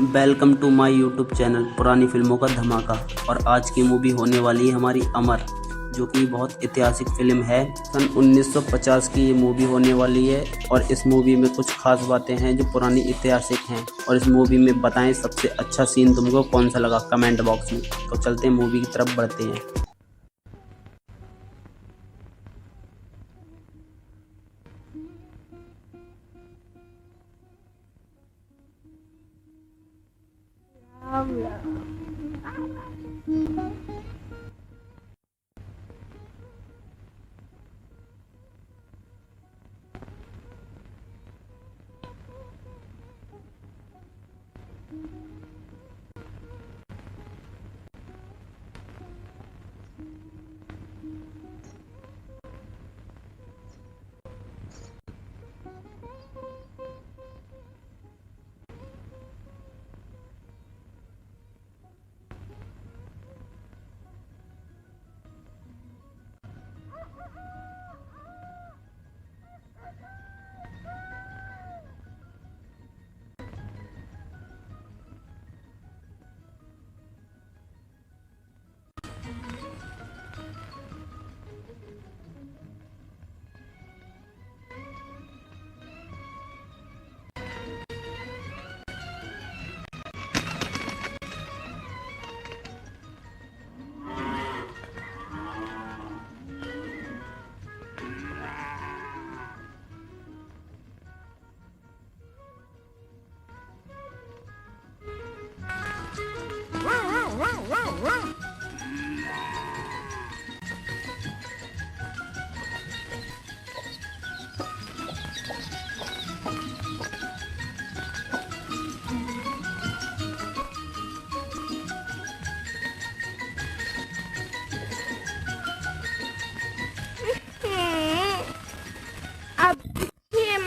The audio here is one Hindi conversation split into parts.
Welcome to my YouTube channel पुरानी फिल्मों का धमाका। और आज की मूवी होने वाली है हमारी अमर, जो कि बहुत ऐतिहासिक फिल्म है। सन 1950 की ये मूवी होने वाली है और इस मूवी में कुछ खास बातें हैं जो पुरानी ऐतिहासिक हैं। और इस मूवी में बताएं सबसे अच्छा सीन तुमको कौन सा लगा कमेंट बॉक्स में। तो चलते हैं मूवी की तरफ बढ़ते हैं।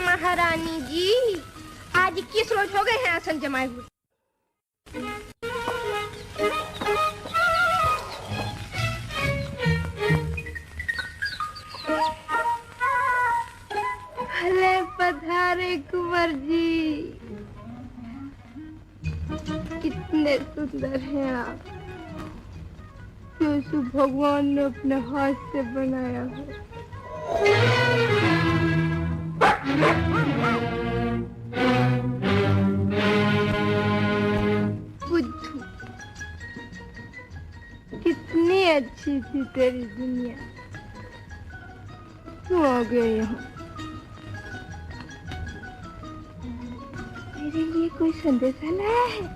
महारानी जी, आज 21 रोज हो गए हैं आसन जमाए हुए। भले पधारे कुंवर जी, कितने सुंदर हैं आप, जो भगवान ने अपने हाथ से बनाया हो। बुद्धू, कितनी अच्छी थी तेरी दुनिया, तू आ गया यहाँ। मेरे लिए कोई संदेशा लाया है?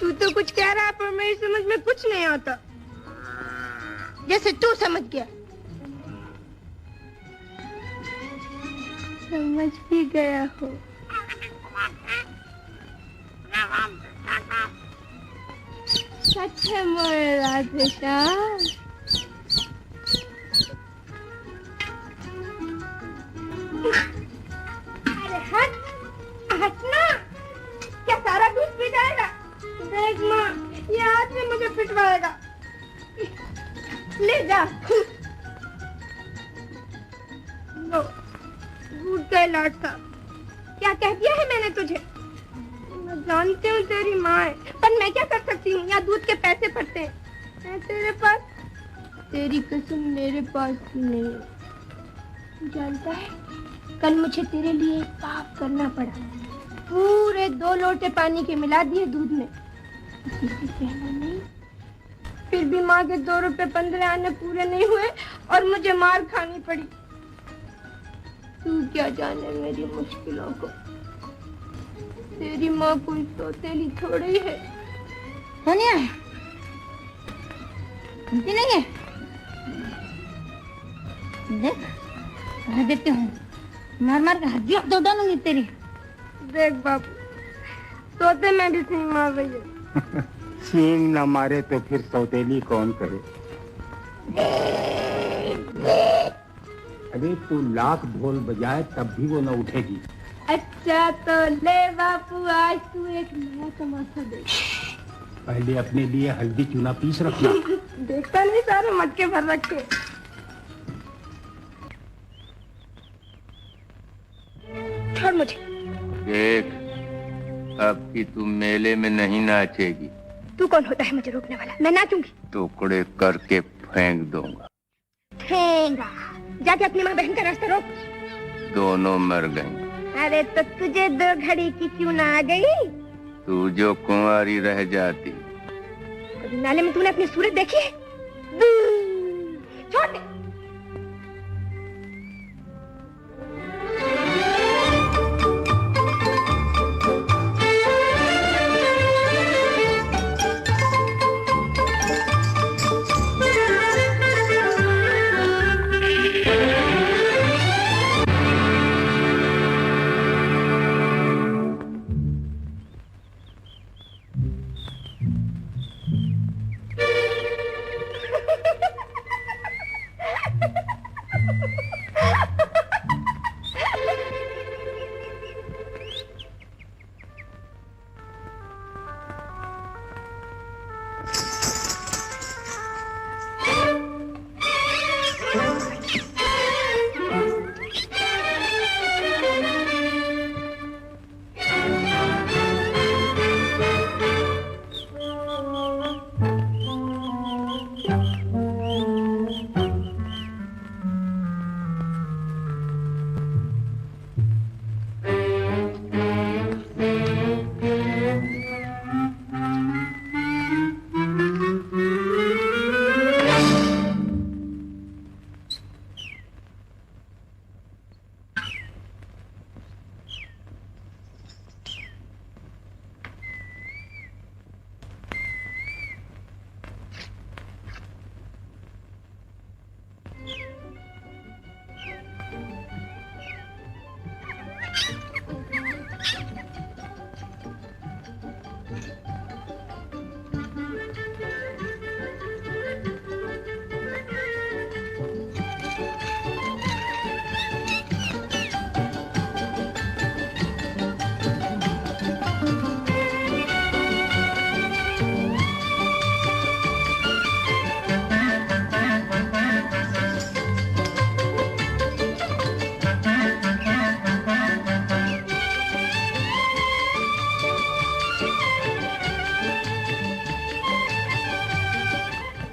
तू तो कुछ कह रहा है पर मेरी समझ में कुछ नहीं आता, जैसे तू समझ गया। समझ भी गया हो। सच है मोरे राधे श्याम। अरे हट, हटना। क्या सारा दूध पी जाएगा? देख माँ, ये हाथ में मुझे पिटवाएगा। ले जा। लो, दूध का लाट था। क्या कह दिया है मैंने तुझे? मैं जानती हूँ तेरी माँ है, पर मैं क्या कर सकती हूँ? यहाँ दूध के पैसे पड़ते हैं तेरे पास। तेरी कसम मेरे पास भी नहीं है। जानता है, कल मुझे तेरे लिए एक पाप करना पड़ा। पूरे 2 लोटे पानी के मिला दिए दूध में, किसी से कहना नहीं। फिर भी माँ के 2 रुपए 15 आने पूरे नहीं हुए और मुझे मार खानी पड़ी। तू क्या जाने मेरी मुश्किलों को। तेरी माँ कोई सौतेली थोड़ी है। सोनिया, सुनती नहीं है? देख, कह देती हूँ, मार मार के हड्डियाँ तोड़ डालूंगी तेरी। देख बाबू, सोते में भी सींग मार रही है। सींग न मारे तो फिर सौतेली कौन करे? अरे तू लाख ढोल बजाए तब भी वो न उठेगी। अच्छा तो ले बापू, आज तू एक नया तमाशा देख। पहले अपने लिए हल्दी चूना पीस रखना। देखता नहीं सारे मटके भर रखे। छोड़ मुझे। देख, अब की तू मेले में नहीं नाचेगी। तू कौन होता है मुझे रोकने वाला? मैं नाचूंगी। टुकड़े करके फेंक दूंगा। ठेंगा, जाके अपनी माँ बहन का रास्ता रोक। दोनों मर गई। अरे तो तुझे 2 घड़ी की क्यों ना आ गई? तू जो कुंवारी रह जाती। कभी नाले में तूने अपनी सूरत देखी है? छोड़ दे।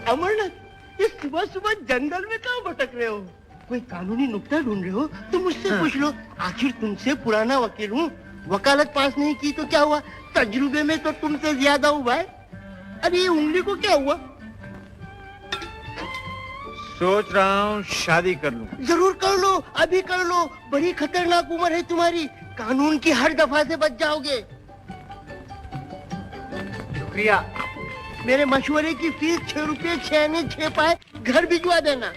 अमरनाथ, ये सुबह सुबह जंगल में कहाँ भटक रहे हो? कोई कानूनी नुक्ता ढूंढ रहे हो तो मुझसे पूछ लो। आखिर तुमसे पुराना वकील हूँ। वकालत पास नहीं की तो क्या हुआ? तजुर्बे में तो तुमसे ज्यादा हूँ भाई। अरे ये उंगली को क्या हुआ? सोच रहा हूँ शादी कर लूं। जरूर कर लो, अभी कर लो। बड़ी खतरनाक उम्र है तुम्हारी। कानून की हर दफा से बच जाओगे। शुक्रिया। मेरे मशवरे की फीस 6 रुपये 6 आने 6 पाए घर भिजवा देना।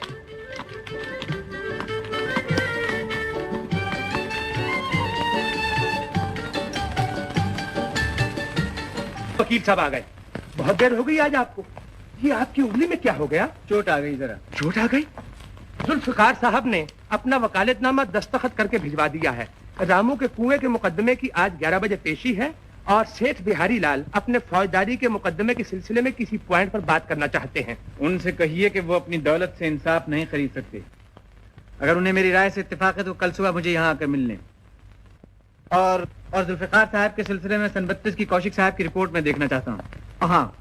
वकील साहब आ गए। बहुत देर हो गई आज आपको। ये आपकी उंगली में क्या हो गया? चोट आ गई जरा। चोट आ गई? जुल्फिकार साहब ने अपना वकालतनामा दस्तखत करके भिजवा दिया है। रामू के कुएं के मुकदमे की आज 11 बजे पेशी है और सेठ बिहारी लाल अपने फौजदारी के मुकदमे के सिलसिले में किसी पॉइंट पर बात करना चाहते हैं। उनसे कहिए कि वो अपनी दौलत से इंसाफ नहीं खरीद सकते। अगर उन्हें मेरी राय से इत्तेफाक है तो कल सुबह मुझे यहाँ आकर मिल लें। और जुल्फिकार साहब के सिलसिले में सन 32 की कौशिक साहब की रिपोर्ट में देखना चाहता हूँ। हाँ,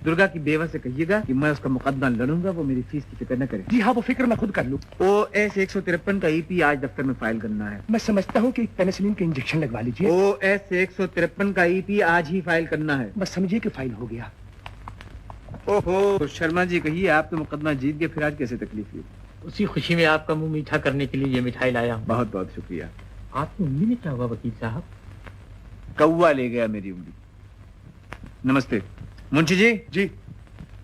दुर्गा की बेवा से कहिएगा कि मैं उसका मुकदमा लड़ूंगा। वो मेरी फीस की फिक्र न करे। जी हाँ, वो फिक्र मैं खुद कर लूँ। OS 153 का EP आज दफ्तर में फाइल करना है। मैं समझता हूँ कि पेनिसिलिन के इंजेक्शन लगवा लीजिए। OS 153 का EP आज ही फाइल करना है। बस समझिए कि फाइल हो गया। ओहो, तो शर्मा जी कहिए आप तो मुकदमा जीत गए, फिर आज कैसे तकलीफ हुई? उसी खुशी में आपका मुंह मीठा करने के लिए ये मिठाई लाया हूँ। बहुत बहुत शुक्रिया। आपकी उंगली में क्या हुआ वकील साहब? कौवा ले गया मेरी उंगली। नमस्ते मुंशी जी। जी,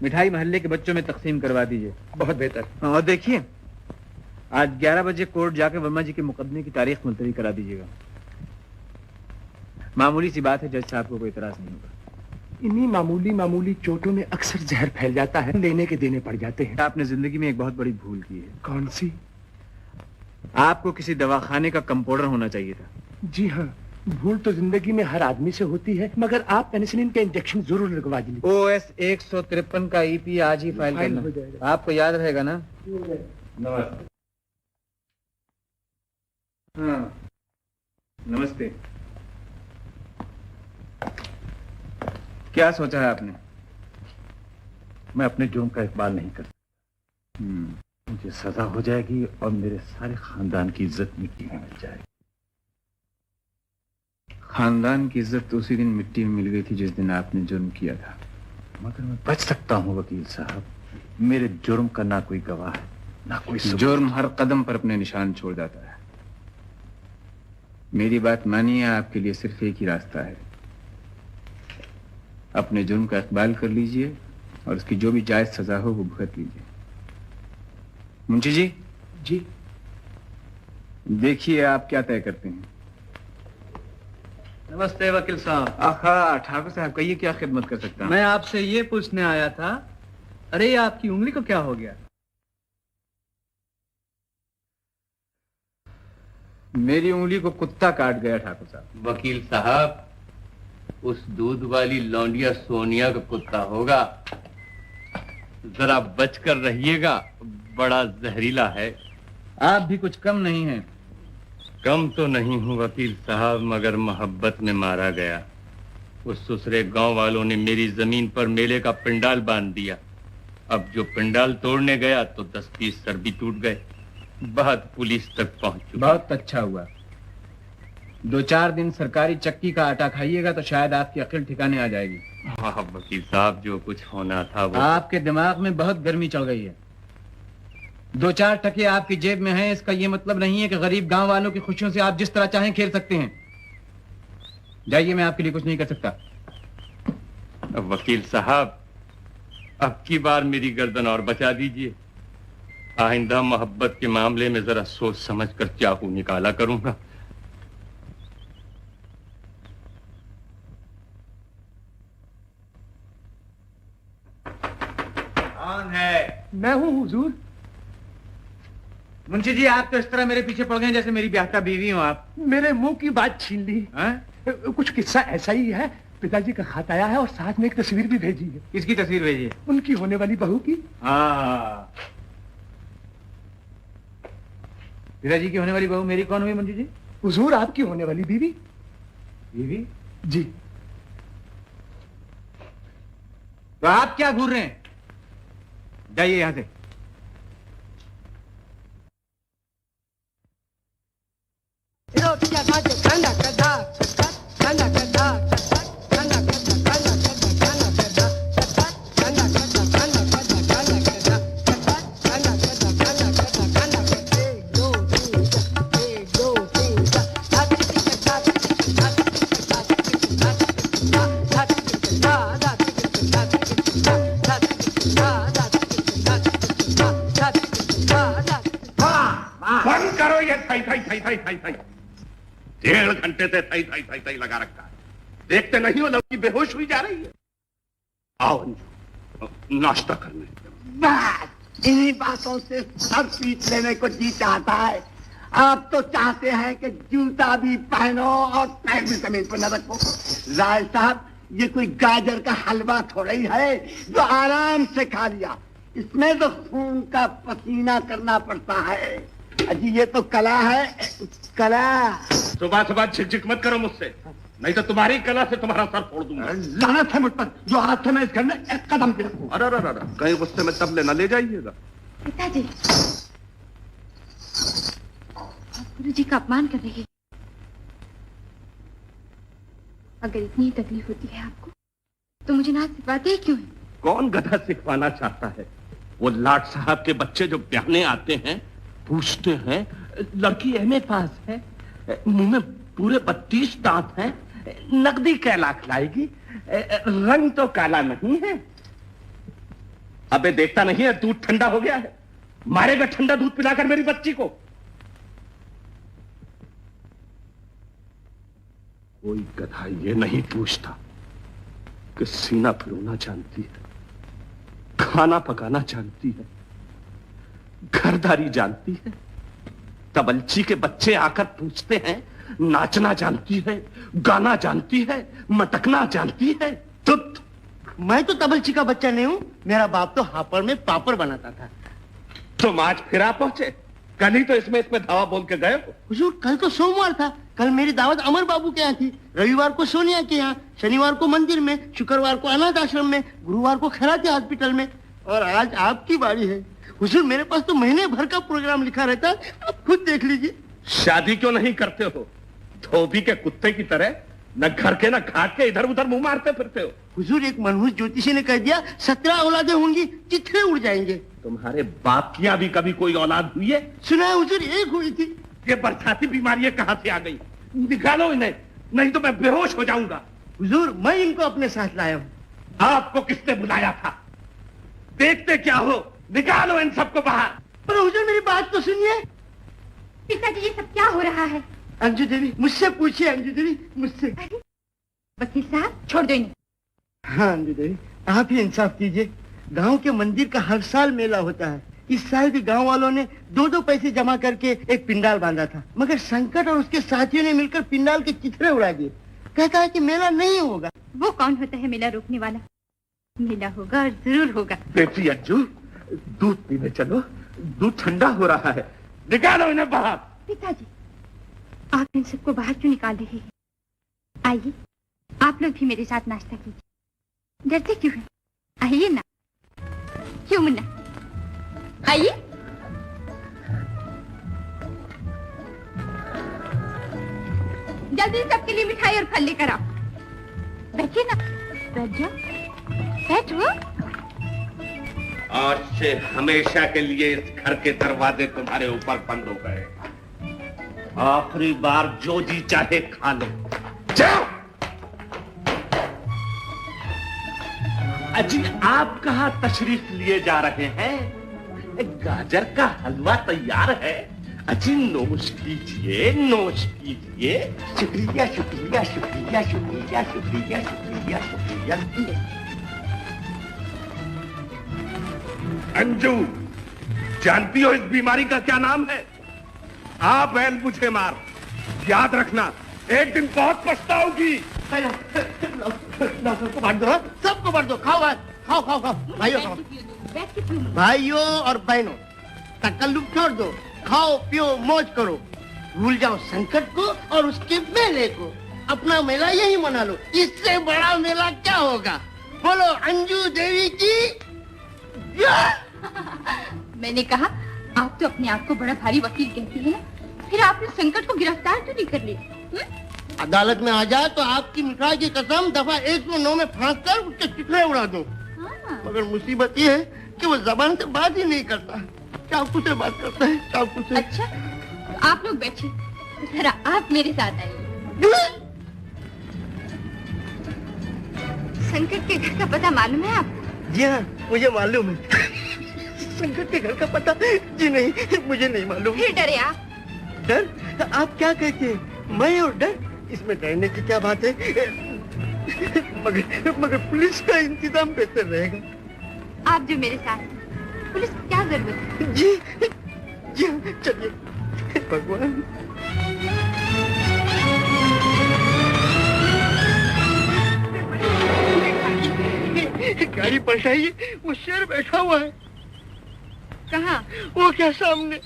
मिठाई मोहल्ले के बच्चों में तकसीम करवा दीजिए। बहुत बेहतर। और देखिए, आज 11 बजे कोर्ट जाकर वर्मा जी के मुकदमे की तारीख मुलतवी करा दीजिएगा। मामूली सी बात है, जज साहब को कोई इतराज नहीं होगा। इन्हीं मामूली चोटों में अक्सर जहर फैल जाता है, लेने के देने पड़ जाते हैं। आपने जिंदगी में एक बहुत बड़ी भूल की है। कौन सी? आपको किसी दवाखाने का कंपाउंडर होना चाहिए था। जी हाँ, भूल तो जिंदगी में हर आदमी से होती है, मगर आप पेनिसिलिन के इंजेक्शन जरूर लगवा दीजिए। OS 153 का EP आज ही फाइल करना। हो जाएगा। आपको याद रहेगा ना? नमस्ते। हाँ, नमस्ते। क्या सोचा है आपने? मैं अपने जुर्म का इकबाल नहीं कर सकता। मुझे सजा हो जाएगी और मेरे सारे खानदान की इज्जत मिट्टी में मिल जाएगी। खानदान की इज्जत उसी दिन मिट्टी में मिल गई थी जिस दिन आपने जुर्म किया था। मगर मैं बच सकता हूँ वकील साहब। मेरे जुर्म का ना कोई गवाह है, ना कोई सबूत। जुर्म हर कदम पर अपने निशान छोड़ जाता है। मेरी बात मानिए, आपके लिए सिर्फ एक ही रास्ता है। अपने जुर्म का इकबाल कर लीजिए और उसकी जो भी जायज सजा हो वो भुगत लीजिए। मुंशी जी, जी देखिए आप क्या तय करते हैं। नमस्ते वकील साहब। आखा ठाकुर साहब, कहिए क्या खिदमत कर सकता हूं? मैं आपसे ये पूछने आया था, अरे आपकी उंगली को क्या हो गया? मेरी उंगली को कुत्ता काट गया ठाकुर साहब। वकील साहब, उस दूध वाली लौंडिया सोनिया का कुत्ता होगा, जरा बचकर रहिएगा, बड़ा जहरीला है। आप भी कुछ कम नहीं हैं। कम तो नहीं हूँ वकील साहब, मगर मोहब्बत में मारा गया। उस दूसरे गांव वालों ने मेरी जमीन पर मेले का पंडाल बांध दिया। अब जो पंडाल तोड़ने गया तो 10-20 सर भी टूट गए। बात पुलिस तक पहुंच चुकी। बहुत अच्छा हुआ। 2-4 दिन सरकारी चक्की का आटा खाइएगा तो शायद आपकी अक्ल ठिकाने आ जाएगी। हाँ वकील साहब, जो कुछ होना था वो। आपके दिमाग में बहुत गर्मी चढ़ गई है। 2-4 टके आपकी जेब में हैं, इसका ये मतलब नहीं है कि गरीब गांव वालों की खुशियों से आप जिस तरह चाहें खेल सकते हैं। जाइए, मैं आपके लिए कुछ नहीं कर सकता। वकील साहब, अब की बार मेरी गर्दन और बचा दीजिए। आइंदा मोहब्बत के मामले में जरा सोच समझ कर चाकू निकाला करूंगा। कौन है? मैं हूँ हुजूर। मुंशी जी, आप तो इस तरह मेरे पीछे पड़ गए जैसे मेरी ब्याहता बीवी हो आप। मेरे मुंह की बात छीन ली। कुछ किस्सा ऐसा ही है। पिताजी का खत आया है और साथ में एक तस्वीर भी भेजी है। किसकी तस्वीर भेजी है? उनकी होने वाली बहू की। हाँ, पिताजी की होने वाली बहू मेरी कौन हुई मुंशी जी? हुजूर, आपकी होने वाली बीवी। बीवी? जी। तो आप क्या घूर रहे हैं? जाइए यहां से। बंद करो ये थाई थाई थाई थाई थाई थाई। 1.5 घंटे से थाई थाई थाई थाई लगा रखा है। देखते नहीं हो लड़की बेहोश हुई जा रही है। आओ अंजू, नाश्ता करने। बस इन्हीं बातों से सर पीट लेने को जी चाहता है। आप तो चाहते हैं कि जूता भी पहनो और पैर भी जमीन पर न रखो। राय साहब, ये कोई गाजर का हलवा थोड़ा ही है जो आराम से खा लिया। इसमें तो खून का पसीना करना पड़ता है। अजी ये तो कला है, कला। सुबह सुबह झिकझिक मत करो मुझसे, नहीं तो तुम्हारी कला से तुम्हारा सर फोड़ दूंगा। लानत है मुझ पर, जो हाथ से मैं इस घर में एक कदम भी रखूं। अरे अरे अरे, कहीं गुस्से में तब लेना ले जाइएगा। पिताजी, गुरु जी का अपमान कर रही है। अगर इतनी तकलीफ होती है आपको तो मुझे नाच सिखाते ही क्यों है? कौन गधा सिखवाना चाहता है? वो लाट साहब के बच्चे जो ब्याहने आते हैं पूछते हैं, लड़की एमए पास है, मुंह में पूरे 32 दांत हैं, नकदी क्या लाख लाएगी, रंग तो काला नहीं है। अबे देखता नहीं है दूध ठंडा हो गया है, मारेगा ठंडा दूध पिलाकर मेरी बच्ची को। कोई गधा ये नहीं पूछता कि सीना फिरोना जानती है, खाना पकाना जानती है, घरदारी जानती है। तबलची के बच्चे आकर पूछते हैं, नाचना जानती है, गाना जानती है, मटकना जानती है। तुत, मैं तो तबलची का बच्चा नहीं हूँ। मेरा बाप तो हापड़ में पापड़ बनाता था। तुम आज फिर आ पहुंचे। कल ही तो इसमें धावा बोल के गए हो। हुजूर कल तो सोमवार था, कल मेरी दावत अमर बाबू के यहाँ थी, रविवार को सोनिया के यहाँ, शनिवार को मंदिर में, शुक्रवार को अनाथ आश्रम में, गुरुवार को खराते हॉस्पिटल में, और आज आपकी बारी है। हुजूर मेरे पास तो महीने भर का प्रोग्राम लिखा रहता है, आप खुद देख लीजिए। शादी क्यों नहीं करते हो? धोबी के कुत्ते की तरह न घर के न घाट के इधर उधर मुंह मारते फिरते हो। हुजूर एक मनहूस ज्योतिषी ने कह दिया 17 औलादें होंगी, चित्रे उड़ जाएंगे। तुम्हारे बाप की भी कभी कोई औलाद हुई है? सुना है हुजूर एक हुई थी। ये बरसाती बीमारी कहाँ से आ गई? निकालो इन्हें, नहीं तो मैं बेहोश हो जाऊंगा। हुजूर मैं इनको अपने साथ लाया हूँ। आपको किसने बुलाया था? देखते क्या हो, निकालो इन सबको बाहर। पर हुजूर मेरी बात तो सुनिए। पिताजी ये सब क्या हो रहा है? अंजू देवी मुझसे पूछिए, अंजू देवी मुझसे। वकील साहब छोड़ दो इन्हें। हाँ अंजू देवी आप ही इंसाफ कीजिए। गांव के मंदिर का हर साल मेला होता है। इस साल भी गांव वालों ने 2-2 पैसे जमा करके एक पिंडाल बांधा था, मगर संकट और उसके साथियों ने मिलकर पिंडाल के चित्रे उड़ा दिए। कहता है कि मेला नहीं होगा। वो कौन होता है मेला रोकने वाला? मेला होगा और जरूर होगा। बेटी अंजू दूध पीने चलो, दूध ठंडा हो रहा है। निकालो इन्हें बाहर। पिताजी आप इन सबको बाहर क्यों निकाल रहे हैं? आइए आप लोग भी मेरे साथ नाश्ता कीजिए। डरते क्यों हैं? आइए ना। क्यों मुन्ना, आइए। जल्दी सबके लिए मिठाई और फल लेकर आओ। बैठिए ना। बैठ जाओ, बैठो। आज से हमेशा के लिए इस घर के दरवाजे तुम्हारे ऊपर बंद हो गए। आखिरी बार जो जी चाहे खा लो। जाओ। अजी आप कहाँ तशरीफ लिए जा रहे हैं? गाजर का हलवा तैयार है। अजी नोश कीजिए, नोश कीजिए। शुक्रिया शुक्रिया शुक्रिया शुक्रिया शुक्रिया शुक्रिया शुक्रिया। अंजू जानती हो इस बीमारी का क्या नाम है? आप बैल मुझे मार। याद रखना एक दिन बहुत पछताओगी। सबको बांट दो, सबको बांट दो। खाओ खाओ खाओ खाओ भाइयों, खाओ भाइयों और बहनों, तकल्लुफ छोड़ दो। खाओ पियो मौज करो, भूल जाओ संकट को और उसके मेले को। अपना मेला यही मना लो, इससे बड़ा मेला क्या होगा? बोलो अंजू देवी की मैंने कहा आप तो अपने आप को बड़ा भारी वकील कहती है ना, फिर आपने संकट को गिरफ्तार क्यों नहीं कर लिया? अदालत में आ जाए तो आपकी मिठाई की कसम दफा 109 में फांस कर उसके चित्रे उड़ा दूं। मगर मुसीबत ये है कि वो जबान से बात ही नहीं करता, चाकू से बात करता है, चाकू से। अच्छा तो आप लोग बैठिए, जरा आप मेरे साथ आइए। संकट के घर का पता मालूम है आपको? जी हाँ मुझे मालूम है। संकट के घर का पता? जी नहीं, मुझे नहीं मालूम। फिर डरे आप? डर? आप क्या कहते हैं? मैं और डर? इसमें डरने की क्या बात है? मगर पुलिस का इंतजाम बेहतर रहेगा। आप जो मेरे साथ हैं, पुलिस की क्या जरूरत है? जी जी चलिए। भगवान गाड़ी पलटाइए, वो शेर बैठा हुआ है। कहाँ? वो क्या सामने।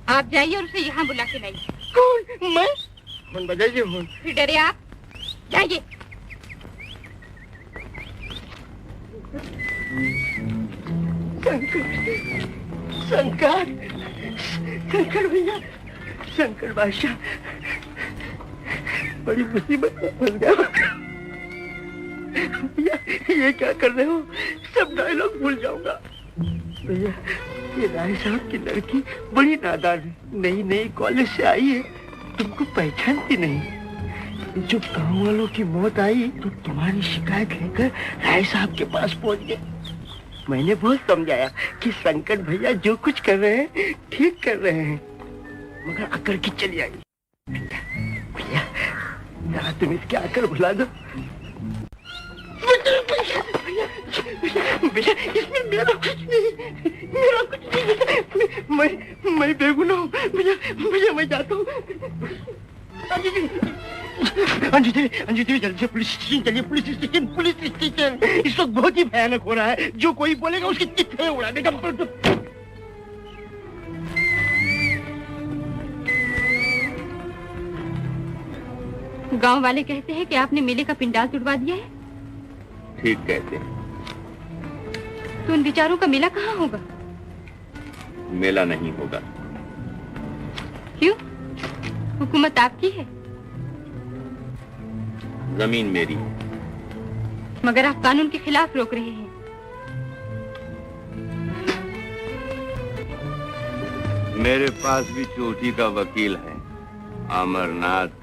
आप जाइए और उसे यहाँ बुला के लाइए। कौन? मैं? फोन बजाइए फोन। फिर डरे आप? जाइए। शंकर, शंकर भैया, शंकर बादशाह, बड़ी मुसीबत में फंस गया भैया। ये क्या कर रहे हो? सब डायलॉग भूल जाऊंगा भैया। ये राय साहब की लड़की बड़ी नादान है, नई नई कॉलेज से आई है, तुमको पहचानती नहीं। जब गांव वालों की मौत आई तो तुम्हारी शिकायत लेकर राय साहब के पास पहुंच गए। मैंने बहुत समझाया कि शंकर भैया जो कुछ कर रहे हैं ठीक कर रहे हैं, मगर अकड़ की चली आई। भैया जरा तुम इसके अकड़ भुला दो। भैया इसमें मेरा कुछ नहीं, मेरा कुछ नहीं। मैं बेगुनाह हूँ भैया। भैया मैं जाता हूँ। अंजू देवी जल्दी से पुलिस स्टेशन चलिए। Police station, police station. इस वक्त बहुत ही भयानक हो रहा है। जो कोई बोलेगा उसकी चिट्ठियां उड़ा देगा। गांव वाले कहते हैं कि आपने मेले का पिंडाल तुड़वा दिया है। ठीक कहते हैं। तो उन बेचारों का मेला कहाँ होगा? मेला नहीं होगा। क्यों? हुकूमत आपकी है। जमीन मेरी है। मगर आप कानून के खिलाफ रोक रहे हैं। मेरे पास भी चोटी का वकील है, अमरनाथ।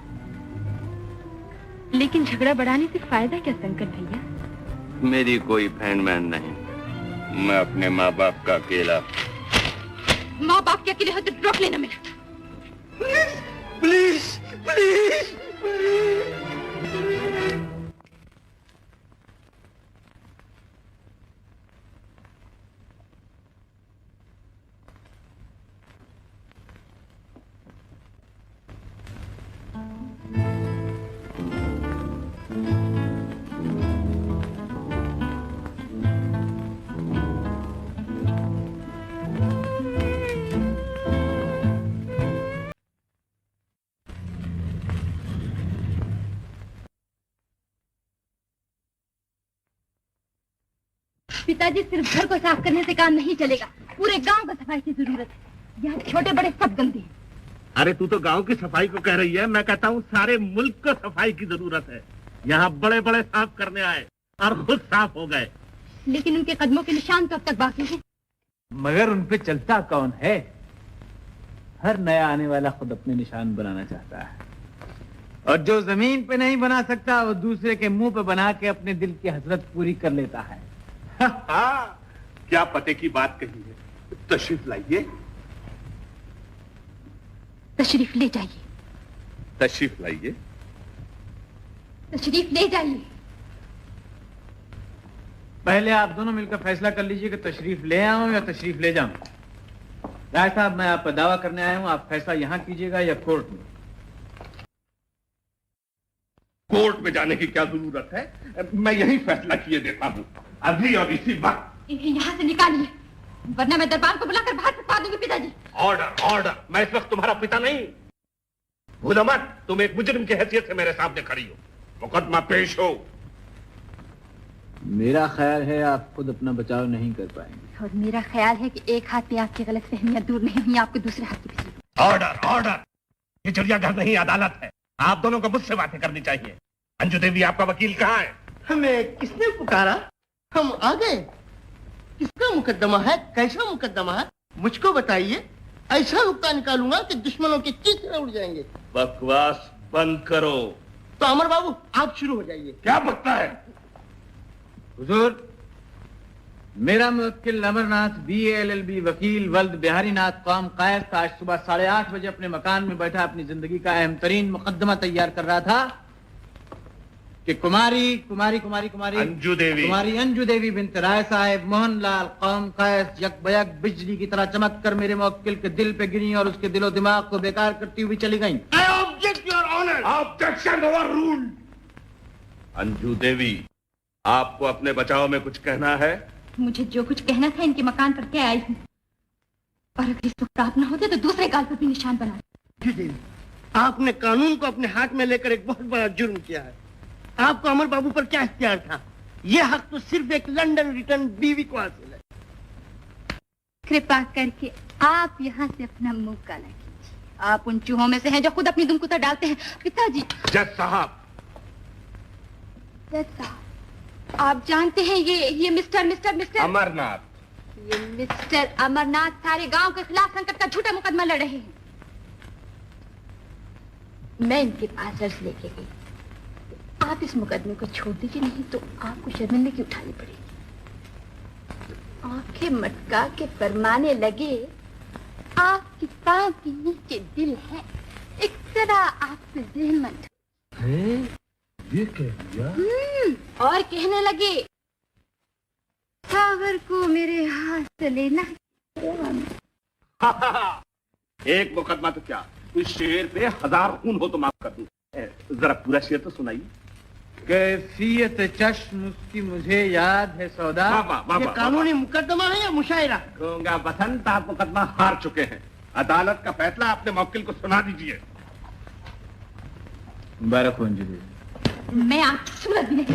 लेकिन झगड़ा बढ़ाने से फायदा क्या शंकर भैया? मेरी कोई फ्रेंड मैन नहीं। मैं अपने माँ बाप का अकेला। माँ बाप के अकेले हो तो रोक लेना मेरा। Please please please. पिताजी, सिर्फ घर को साफ करने से काम नहीं चलेगा। पूरे गांव को सफाई की जरूरत है। यहाँ छोटे बड़े सब गंदे हैं। अरे तू तो गांव की सफाई को कह रही है, मैं कहता हूँ सारे मुल्क को सफाई की जरूरत है। यहाँ बड़े बड़े साफ करने आए और खुद साफ हो गए। लेकिन उनके कदमों के निशान तो अब तक बाकी हैं। मगर उन पे चलता कौन है? हर नया आने वाला खुद अपने निशान बनाना चाहता है, और जो जमीन पे नहीं बना सकता वो दूसरे के मुंह पे बना के अपने दिल की हसरत पूरी कर लेता है। क्या पते की बात कही है। तशरीफ लाइए। तशरीफ ले जाइए। तशरीफ लाइए। तशरीफ ले जाइए। पहले आप दोनों मिलकर फैसला कर लीजिए कि तशरीफ ले आऊं या तशरीफ ले जाऊं। राय साहब, मैं आप पर दावा करने आया हूं। आप फैसला यहां कीजिएगा या कोर्ट में? कोर्ट में जाने की क्या जरूरत है? मैं यही फैसला किए देता हूँ, अभी और इसी वक्त। इन्हें यहाँ से निकालिए, वरना मैं दरबार को बुलाकर बाहर फेंकवा दूंगी। पिताजी, ऑर्डर ऑर्डर। मैं इस वक्त तुम्हारा पिता नहीं। भूलो मत, तुम एक मुजरिम की हैसियत से मेरे सामने खड़ी हो। मुकदमा पेश हो। मेरा ख्याल है आप खुद अपना बचाव नहीं कर पाएंगे। और मेरा ख्याल है कि एक हाथ पे आपकी गलत फहमियां दूर नहीं हुई, आपको दूसरे हाथ की भी। Order order. ये चिड़ियाघर नहीं, अदालत है। आप दोनों को मुझसे बातें करनी चाहिए। अंजू देवी, आपका वकील कहाँ है? हमें किसने पुकारा? हम आ गए। किसका मुकदमा है? कैसा मुकदमा है? मुझको बताइए। ऐसा नुक्ता निकालूंगा कि दुश्मनों के चीथड़े उड़ जाएंगे। बकवास बंद करो। तो अमर बाबू, आप शुरू हो जाइए। क्या बकता है? हुजूर, मेरा मुवक्किल अमरनाथ BA-LLB वकील वल्द बिहारी नाथ कौम कायस आज सुबह 8:30 बजे अपने मकान में बैठा अपनी जिंदगी का अहम तरीन मुकदमा तैयार कर रहा था कि कुमारी कुमारी कुमारी कुमारी अंजू देवी कुमारी अंजू देवी बिन्त राय साहब मोहनलाल कौम कायस यकबयक बिजली की तरह चमक कर मेरे मुवक्किल के दिल पे गिरी और उसके दिलो दिमाग को बेकार करती हुई चली गई। I object your honor. Objection overruled. Anju Devi, आपको अपने बचाव में कुछ कहना है? मुझे जो कुछ कहना था इनके मकान पर क्या आई हूँ, और अगर इस वक्त आप न होते तो दूसरे गाल पर भी निशान बना। देवी, आपने कानून को अपने हाथ में लेकर एक बहुत बड़ा जुर्म किया है। आपको अमर बाबू पर क्या इख्तियार था? यह हक तो सिर्फ एक लंदन रिटर्न बीवी को हासिल है। कृपा करके आप यहाँ से अपना मुंह काला कीजिए। आप उन चूहों में से हैं जो खुद अपनी दुम कुतर डालते हैं। पिताजी। जज साहब। जज साहब, आप जानते हैं ये मिस्टर अमरनाथ। ये मिस्टर अमरनाथ सारे गांव के खिलाफ संकट का झूठा मुकदमा लड़ रहे हैं। मैं इनके पास अर्ज लेके गई, आप इस मुकदमे को छोड़ दीजिए, नहीं तो आपको शर्मिंदगी उठानी पड़ेगी। आंखें मटका के फरमाने लगे, आपकी पांव के नीचे दिल है, एक जरा आपसे जहमत। ये कह दिया? और कहने लगे, सावर को मेरे हाथ से लेना। एक मुकदमा तो क्या, इस शेर पे 1000 खून हो तो माफ कर दूं। जरा पूरा शेर तो सुनाइए। कैफियत चश्म उसकी मुझे याद है सौदा। ये कानूनी मुकदमा है या मुशायरा? गूंगा बसंत, आप मुकदमा हार चुके हैं। अदालत का फैसला अपने मौकिल को सुना दीजिए। मुबारक हो अंजलि। मैं आपकी सूरत भी नहीं।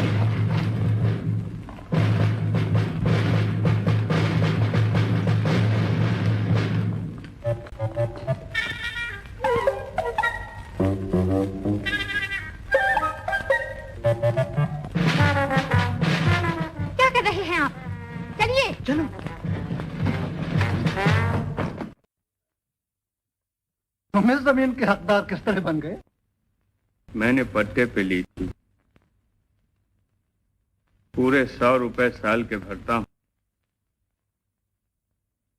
क्या कर रहे हैं आप? चलिए चलो। तुम इस जमीन के हकदार किस तरह बन गए? मैंने पट्टे पे ली थी, पूरे 100 रुपए साल के भरता हूं।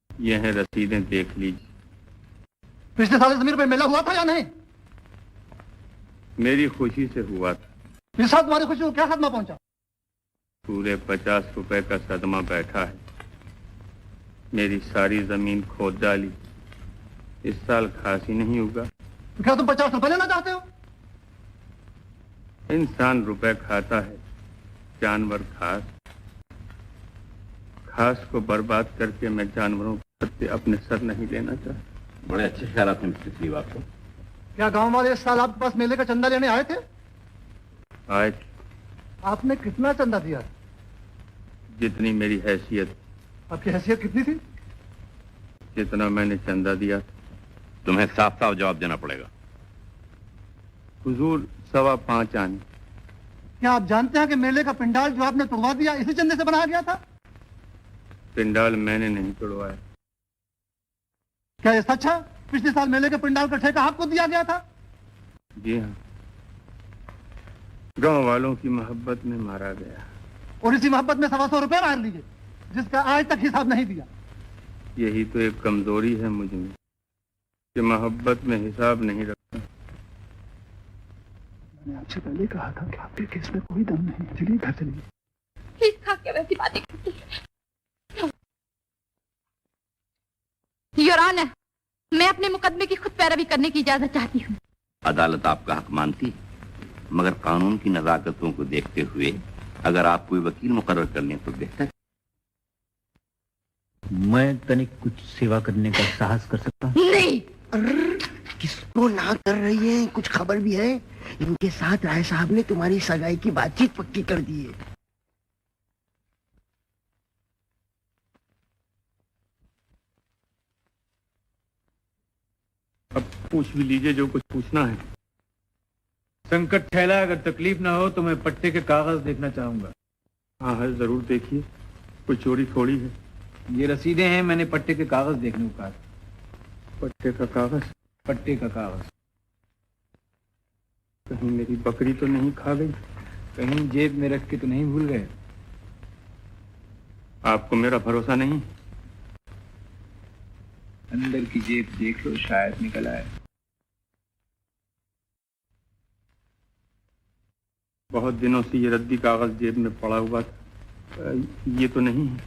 ये हैं रसीदें, देख लीजिए। पिछले साल इस जमीन पे मेला हुआ था या नहीं? मेरी खुशी से हुआ था। इस साल तुम्हारी खुशी को क्या सदमा पहुंचा? पूरे 50 रुपए का सदमा बैठा है। मेरी सारी जमीन खोद डाली, इस साल खास ही नहीं होगा। तो क्या तुम 50 रुपए लेना चाहते हो? इंसान रुपए खाता है, जानवर घास। घास को बर्बाद करके मैं जानवरों के पत्ते अपने सर नहीं लेना चाहता। बड़े अच्छे ख्यालात हैं मिस्टर श्रीवास्तव। क्या गांव वाले इस साल आपके पास मेले का चंदा लेने आए थे? आज आपने कितना चंदा दिया? जितनी मेरी हैसियत। आपकी हैसियत कितनी थी? जितना मैंने चंदा दिया था। तुम्हें साफ साफ जवाब देना पड़ेगा। हुजूर 5.25 आने। क्या आप जानते हैं कि मेले का पंडाल जो आपने तोड़वा दिया इसी चंदे से बनाया गया था? पिंडाल मैंने नहीं तोड़वाया। क्या ये सच है? पिछले साल मेले के पंडाल का ठेका आपको दिया गया था? जी हाँ, गांव वालों की मोहब्बत में मारा गया। और इसी मोहब्बत में 125 रुपए मार लिए, जिसका आज तक हिसाब नहीं दिया। यही तो एक कमजोरी है मुझ में कि मोहब्बत में हिसाब नहीं रखता। मैंने आपसे पहले कहा था कि आपके केस में कोई दम नहीं। चलिए घर चलिए। प्लीज खा के वैसी बातें करती है। योर ऑनर, मैं अपने मुकदमे की खुद पैरवी करने की इजाजत चाहती हूँ। अदालत आपका हक मानती, मगर कानून की नजाकतों को देखते हुए अगर आप कोई वकील मुकर्रर कर लें तो बेहतर। मैं तनिक कुछ सेवा करने का साहस कर सकता हूँ? नहीं। किसको ना कर रही है? कुछ खबर भी है? इनके साथ राय साहब ने तुम्हारी सगाई की बातचीत पक्की कर दी है। अब पूछ भी लीजिए जो कुछ पूछना है। संकट ठहरा, अगर तकलीफ ना हो तो मैं पट्टे के कागज देखना चाहूंगा। हाँ है, जरूर देखिए, कोई चोरी थोड़ी है। ये रसीदें हैं, मैंने पट्टे के कागज देखने को कहा। पट्टे का कागज? पट्टे का कागज। कहीं मेरी बकरी तो नहीं खा गई? कहीं जेब में रख के तो नहीं भूल गए? आपको मेरा भरोसा नहीं? अंदर की जेब देख लो, शायद निकल आए। बहुत दिनों से ये रद्दी कागज जेब में पड़ा हुआ था। ये तो नहीं है।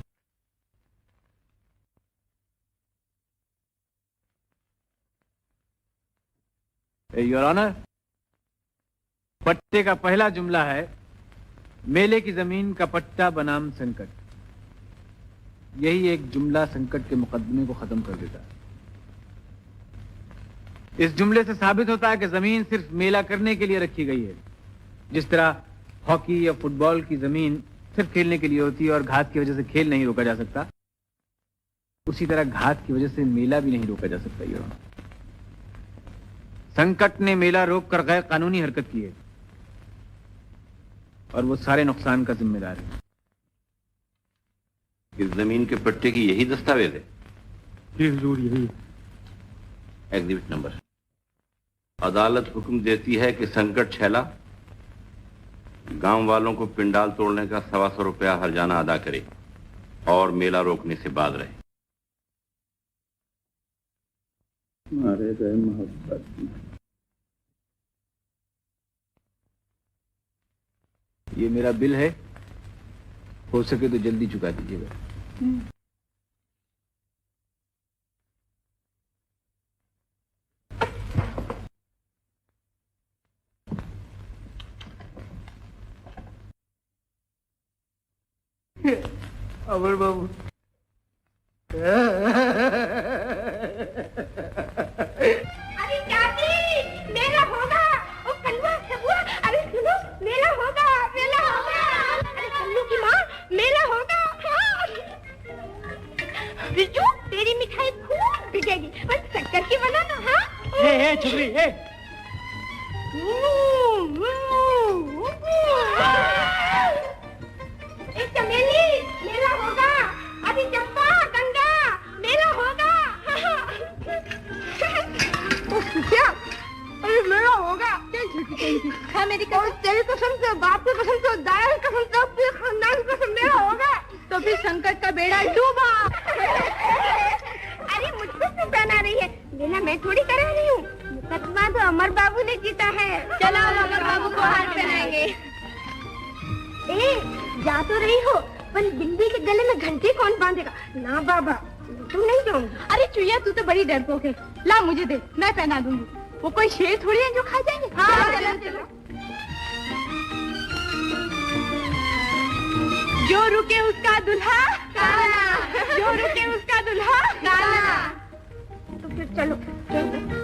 योर ऑनर, पट्टे का पहला जुमला है, मेले की जमीन का पट्टा बनाम संकट। यही एक जुमला संकट के मुकदमे को खत्म कर देता है। इस जुमले से साबित होता है कि जमीन सिर्फ मेला करने के लिए रखी गई है। जिस तरह हॉकी या फुटबॉल की जमीन सिर्फ खेलने के लिए होती है और घात की वजह से खेल नहीं रोका जा सकता, उसी तरह घात की वजह से मेला भी नहीं रोका जा सकता। योर ऑनर, संकट ने मेला रोककर गैर कानूनी हरकत की है और वो सारे नुकसान का जिम्मेदार है। इस जमीन के पट्टे की यही दस्तावेज है? जी हुजूर, यही है। Exhibit number. अदालत हुक्म देती है कि संकट छैला गांव वालों को पिंडाल तोड़ने का 125 रुपया हर्जाना अदा करे और मेला रोकने से बाज रहे। मारे गए मोहब्बत में। ये मेरा बिल है, हो सके तो जल्दी चुका दीजिएगा। अमर बाबू अरे चाची मेला होगा। ओ कलुआ सबुआ, अरे सुनो मेला होगा, मेला होगा। अरे कल्लू की माँ मेला होगा। हाँ। बिरजू तेरी मिठाई खूब बिकेगी, बस शक्कर की बनाना। हाँ ए छुपरी ए चमेली मेला होगा। अभी चंपा गंगा मेला होगा। क्या? अरे मेला होगा। हाँ मेरी कसम, तेरी कसम से, बाप की कसम से, दाया की कसम से, पूरे खानदान की कसम, मेला होगा। तो फिर संकट का बेड़ा डूबा। अरे मुझको क्यों पहना रही है? मेला मैं थोड़ी करा रही हूँ, मुकदमा तो अमर बाबू ने जीता है। चलो अमर बाबू को हार पहनाएंगे। ए जा तो रही हो, पर बिंदी के गले में घंटी कौन बांधेगा? ना बाबा तू नहीं जाऊंगी। अरे चुईया तू तो बड़ी डरपोक है, ला मुझे दे, मैं पहना दूंगी। वो कोई शेर थोड़ी है जो खा जाएंगे। हाँ चलो चलो। जो रुके उसका दुल्हा काला, जो रुके उसका दुल्हा काला। तो फिर चलो चलो।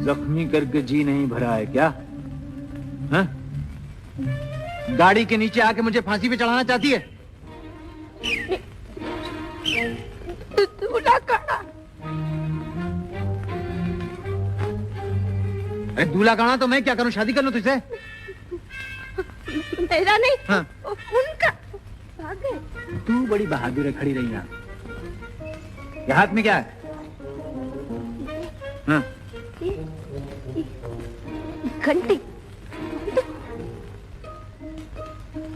जख्मी करके जी नहीं भरा है क्या? हाँ? गाड़ी के नीचे आके मुझे फांसी पे चढ़ाना चाहती है? दूल्हा काढ़ा। अरे दूल्हा काढ़ा तो मैं क्या करूं? शादी कर लूं तुझसे? मेरा नहीं। हाँ। उनका। तू बड़ी बहादुर है, खड़ी रही यहाँ। ये हाथ में क्या है? हाँ? घंटी।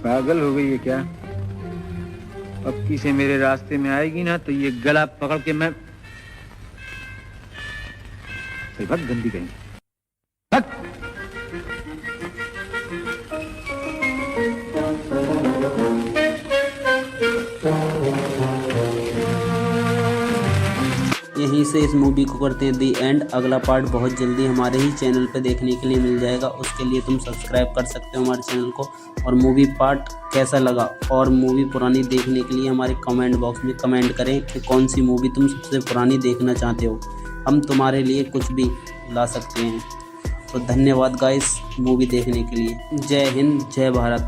पागल हो गई है क्या? अब किसी मेरे रास्ते में आएगी ना तो ये गला पकड़ के मैं सही बात गंदी कहीं। यहीं से इस मूवी को करते हैं दी एंड। अगला पार्ट बहुत जल्दी हमारे ही चैनल पे देखने के लिए मिल जाएगा। उसके लिए तुम सब्सक्राइब कर सकते हो हमारे चैनल को। और मूवी पार्ट कैसा लगा और मूवी पुरानी देखने के लिए हमारे कमेंट बॉक्स में कमेंट करें कि कौन सी मूवी तुम सबसे पुरानी देखना चाहते हो। हम तुम्हारे लिए कुछ भी ला सकते हैं। तो धन्यवाद गाइस मूवी देखने के लिए। जय हिंद, जय भारत।